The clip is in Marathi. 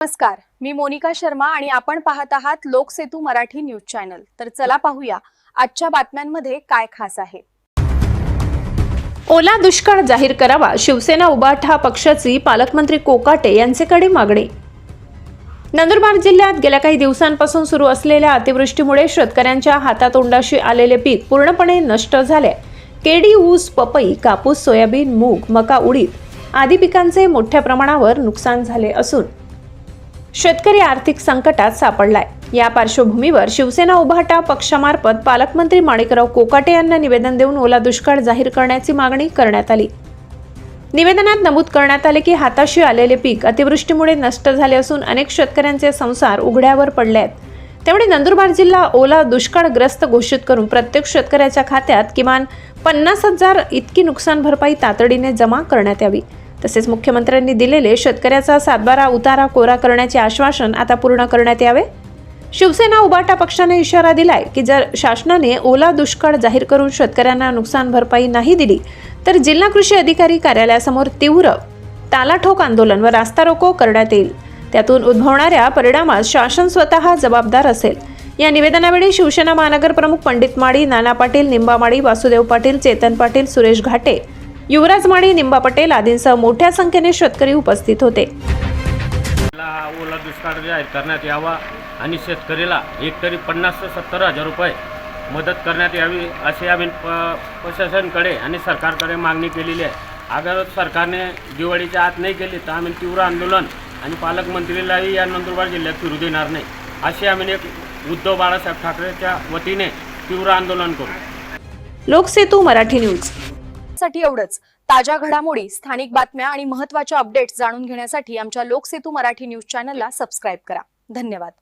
नमस्कार, मी मोनिका शर्मा आणि आपण पाहत आहात लोकसेतू मराठी न्यूज चॅनल। तर चला पाहूया आजच्या बातम्यांमध्ये काय खास आहे। ओला दुष्काळ जाहीर करावा, शिवसेना उभाठा पक्षाची पालकमंत्री कोकाटे यांच्याकडे मागणी। नंदुरबार जिल्ह्यात गेल्या काही दिवसांपासून सुरू असलेल्या अतिवृष्टीमुळे शेतकऱ्यांच्या हातातोंडाशी आलेले पीक पूर्णपणे नष्ट झाले। केळी, ऊस, पपई, कापूस, सोयाबीन, मूग, मका, उडीद आदी पिकांचे मोठ्या प्रमाणावर नुकसान झाले असून शेतकरी आर्थिक संकटात सापडलाय। या पार्श्वभूमीवर शिवसेना उभाटा पक्षामार्फत पालकमंत्री माणिकराव कोकाटे यांना निवेदन देऊन ओला दुष्काळ जाहीर करण्याची मागणी करण्यात आली। निवेदनात नमूद करण्यात आले की हाताशी आलेले पीक अतिवृष्टीमुळे नष्ट झाले असून अनेक शेतकऱ्यांचे संसार उघड्यावर पडले आहेत। त्यामुळे नंदुरबार जिल्हा ओला दुष्काळग्रस्त घोषित करून प्रत्येक शेतकऱ्याच्या खात्यात किमान 50,000 इतकी नुकसान भरपाई तातडीने जमा करण्यात यावी। तसेच मुख्यमंत्र्यांनी दिलेले शेतकऱ्याचा 7/12 उतारा कोरा करण्याचे आश्वासन आता पूर्ण करण्यात यावे। शिवसेना उभाटा पक्षाने इशारा दिलाय की जर शासनाने ओला दुष्काळ जाहीर करून शेतकऱ्यांना नुकसान भरपाई नाही दिली तर जिल्हा कृषी अधिकारी कार्यालयासमोर तीव्र तालाठोक आंदोलन व रास्ता रोको करण्यात येईल। त्यातून उद्भवणाऱ्या परिणामास शासन स्वतः जबाबदार असेल। या निवेदनावेळी शिवसेना महानगर प्रमुख पंडित माडी, नाना पाटील, निंबा माडी, वासुदेव पाटील, चेतन पाटील, सुरेश घाटे, युवराज माडी, निंबा पटेल आदींसह मोठ्या संख्येने शेतकरी उपस्थित होते। ओला दुष्काळ जाहीर करण्यात यावा आणि शेतकरीला एकतरी 50 ते 70 हजार रुपये मदत करण्यात यावी अशी आम्ही प्रशासनाकडे आणि सरकारकडे मागणी केलेली आहे। अगर सरकारने दिवाळीच्या आत नाही केली तर आम्ही तीव्र आंदोलन आणि पालकमंत्रीलाही या नंदुरबार जिल्ह्यात फिरू देणार नाही अशी आम्ही एक उद्धव बाळासाहेब ठाकरेच्या वतीने तीव्र आंदोलन करू। लोकसेतू मराठी न्यूज साठी एवढंच। ताज्या घडामोडी, स्थानिक बातम्या आणि महत्त्वाच्या अपडेट्स जाणून घेण्यासाठी आमच्या लोकसेतू मराठी न्यूज चॅनलला सबस्क्राइब करा। धन्यवाद।